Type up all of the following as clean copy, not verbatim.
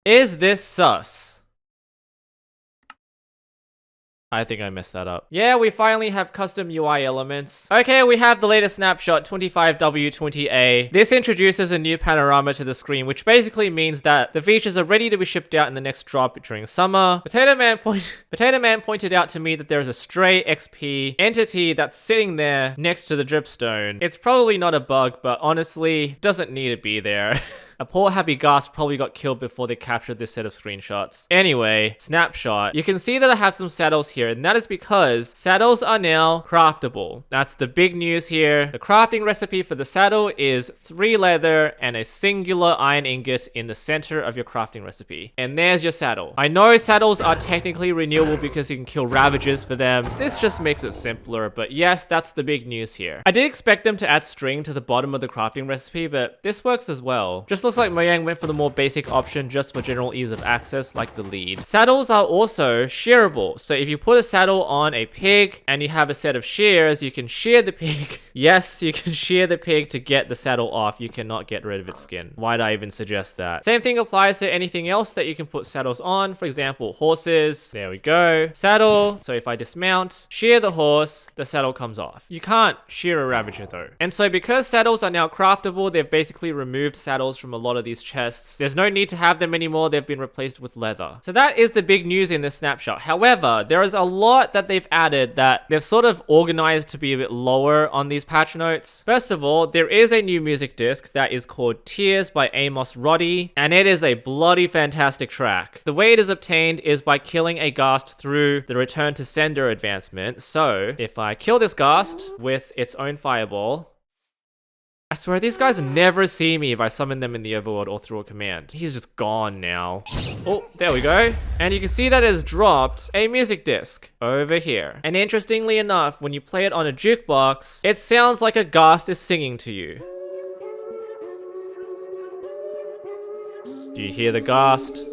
Is this sus? I think I messed that up. Yeah, we finally have custom UI elements. Okay, we have the latest snapshot, 25W20A. This introduces a new panorama to the screen, which basically means that the features are ready to be shipped out in the next drop during summer. Potato Man pointed out to me that there is a stray XP entity that's sitting there next to the dripstone. It's probably not a bug, but honestly, doesn't need to be there. A poor happy Ghast probably got killed before they captured this set of screenshots. Anyway, snapshot. You can see that I have some saddles here, and that is because saddles are now craftable. That's the big news here. The crafting recipe for the saddle is 3 leather and a singular iron ingot in the center of your crafting recipe. And there's your saddle. I know saddles are technically renewable because you can kill ravagers for them. This just makes it simpler, but yes, that's the big news here. I did expect them to add string to the bottom of the crafting recipe, but this works as well. Just looks like Mojang went for the more basic option just for general ease of access, like the lead. Saddles are also shearable, so if you put a saddle on a pig and you have a set of shears, you can shear the pig. Yes, you can shear the pig to get the saddle off. You cannot get rid of its skin. Why'd I even suggest that? Same thing applies to anything else that you can put saddles on. For example, horses. There we go. Saddle. So if I dismount, shear the horse, the saddle comes off. You can't shear a ravager though. And so because saddles are now craftable, they've basically removed saddles from a lot of these chests. There's no need to have them anymore. They've been replaced with leather. So that is the big news in this snapshot. However, there is a lot that they've added that they've sort of organized to be a bit lower on these patch notes. First of all, there is a new music disc that is called Tears by Amos Roddy, and it is a bloody fantastic track. The way it is obtained is by killing a Ghast through the Return to Sender advancement. So if I kill this Ghast with its own fireball, I swear these guys never see me if I summon them in the overworld or through a command. He's just gone now. Oh, there we go. And you can see that it has dropped a music disc over here. And interestingly enough, when you play it on a jukebox, it sounds like a Ghast is singing to you. Do you hear the Ghast?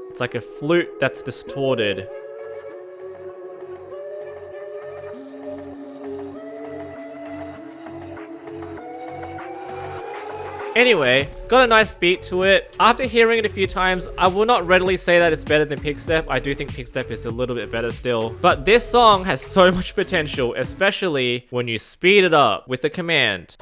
It's like a flute that's distorted. Anyway, it's got a nice beat to it. After hearing it a few times, I will not readily say that it's better than Pigstep. I do think Pigstep is a little bit better still. But this song has so much potential, especially when you speed it up with the command.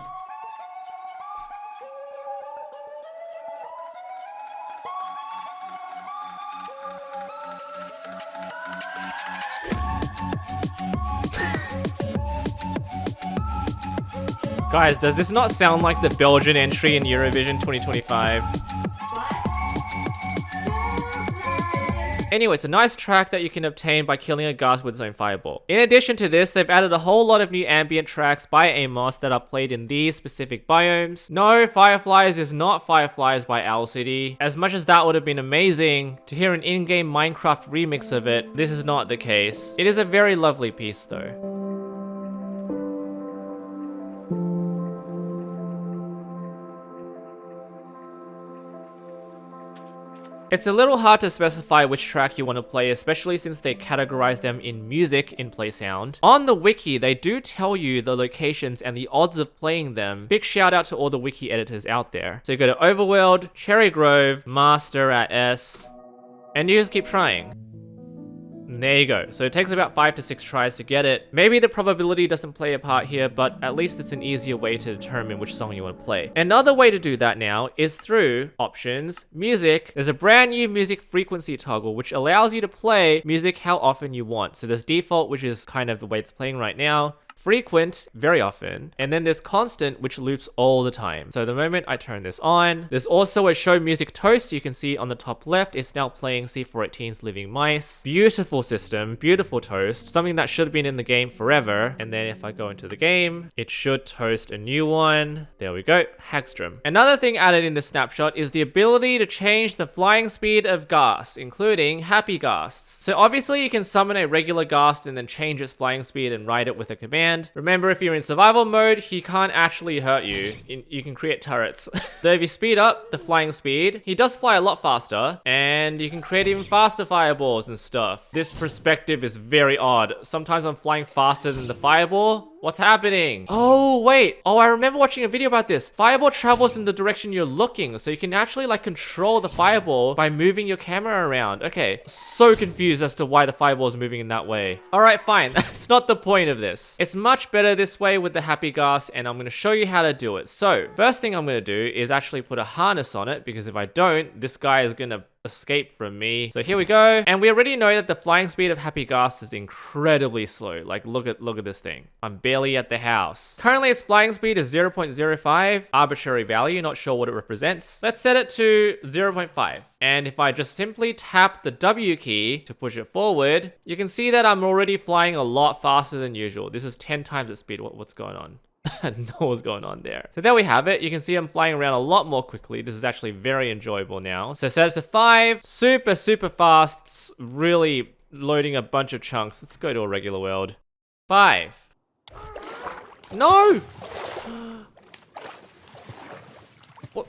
Guys, does this not sound like the Belgian entry in Eurovision 2025? Anyway, it's a nice track that you can obtain by killing a Ghast with its own fireball. In addition to this, they've added a whole lot of new ambient tracks by Amos that are played in these specific biomes. No, Fireflies is not Fireflies by Owl City. As much as that would have been amazing to hear an in-game Minecraft remix of it, this is not the case. It is a very lovely piece though. It's a little hard to specify which track you want to play, especially since they categorize them in music in play sound. On the wiki, they do tell you the locations and the odds of playing them. Big shout out to all the wiki editors out there. So you go to Overworld, Cherry Grove, Master at S, and you just keep trying. And there you go. So it takes about 5 to 6 tries to get it. Maybe the probability doesn't play a part here, but at least it's an easier way to determine which song you want to play. Another way to do that now is through options, music. There's a brand new music frequency toggle, which allows you to play music how often you want. So there's default, which is kind of the way it's playing right now. Frequent, very often, and then there's constant, which loops all the time. So the moment I turn this on, there's also a show music toast. You can see on the top left, it's now playing C418's Living Mice. Beautiful system, beautiful toast, something that should have been in the game forever. And then if I go into the game, it should toast a new one. There we go, Hagstrom. Another thing added in this snapshot is the ability to change the flying speed of Ghasts, including happy Ghasts. So obviously you can summon a regular Ghast and then change its flying speed and ride it with a command. Remember, if you're in survival mode, he can't actually hurt you. You can create turrets. So if you speed up the flying speed, he does fly a lot faster, and you can create even faster fireballs and stuff. This perspective is very odd. Sometimes I'm flying faster than the fireball, What's happening? Oh, wait. Oh, I remember watching a video about this. Fireball travels in the direction you're looking, so you can actually like control the fireball by moving your camera around. Okay, so confused as to why the fireball is moving in that way. All right, fine. That's not the point of this. It's much better this way with the happy gas, and I'm going to show you how to do it. So, first thing I'm going to do is actually put a harness on it, because if I don't, this guy is going to escape from me. So here we go. And we already know that the flying speed of Happy Gas is incredibly slow. Like look at this thing. I'm barely at the house. Currently its flying speed is 0.05, arbitrary value, not sure what it represents. Let's set it to 0.5. And if I just simply tap the W key to push it forward, you can see that I'm already flying a lot faster than usual. This is 10 times its speed. What's going on? I know what's going on there. So there we have it. You can see I'm flying around a lot more quickly. This is actually very enjoyable now. So set it to 5. Super fast. It's really loading a bunch of chunks. Let's go to a regular world. 5. No! What?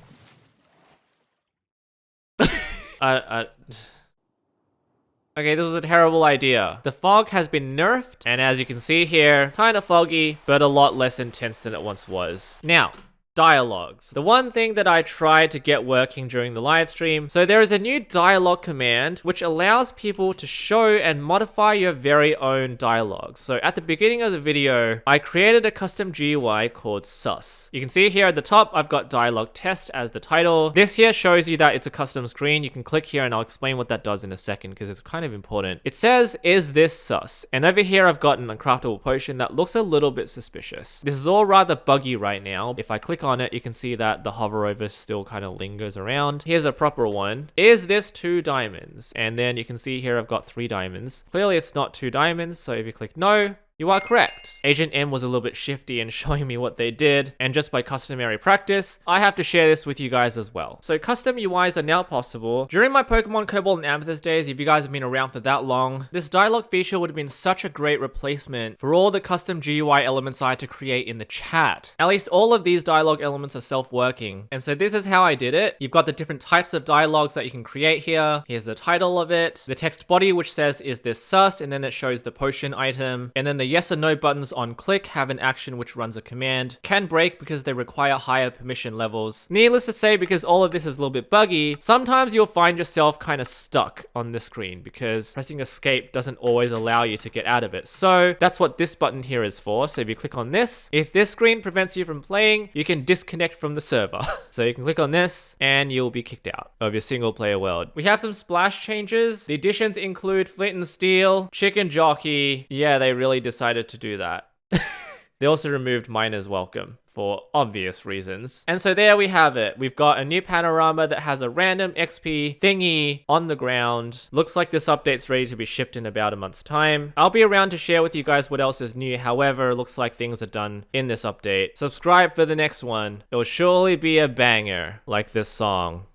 Okay, this was a terrible idea. The fog has been nerfed, and as you can see here, kind of foggy, but a lot less intense than it once was. Now, dialogues. The one thing that I tried to get working during the live stream. So there is a new dialogue command which allows people to show and modify your very own dialogues. So at the beginning of the video, I created a custom GUI called sus. You can see here at the top, I've got dialogue test as the title. This here shows you that it's a custom screen. You can click here and I'll explain what that does in a second because it's kind of important. It says, is this sus? And over here, I've gotten a craftable potion that looks a little bit suspicious. This is all rather buggy right now. If I click on it, you can see that the hover over still kind of lingers around. Here's a proper one. Is this 2 diamonds? And then you can see here I've got 3 diamonds. Clearly it's not 2 diamonds, so if you click no, you are correct. Agent M was a little bit shifty in showing me what they did, and just by customary practice, I have to share this with you guys as well. So custom UIs are now possible. During my Pokemon Cobalt and Amethyst days, if you guys have been around for that long, this dialogue feature would have been such a great replacement for all the custom GUI elements I had to create in the chat. At least all of these dialogue elements are self-working. And so this is how I did it. You've got the different types of dialogues that you can create here. Here's the title of it, the text body which says, is this sus? And then it shows the potion item, and then the yes or no buttons on click have an action which runs a command. Can break because they require higher permission levels. Needless to say, because all of this is a little bit buggy, sometimes you'll find yourself kind of stuck on the screen because pressing escape doesn't always allow you to get out of it. So that's what this button here is for. So if you click on this, if this screen prevents you from playing, you can disconnect from the server. So you can click on this and you'll be kicked out of your single player world. We have some splash changes. The additions include Flint and Steel, Chicken Jockey. Yeah, they really decided to do that. They also removed Miner's Welcome for obvious reasons. And so there we have it. We've got a new panorama that has a random XP thingy on the ground. Looks like this update's ready to be shipped in about a month's time. I'll be around to share with you guys what else is new. However, looks like things are done in this update. Subscribe for the next one. It will surely be a banger like this song.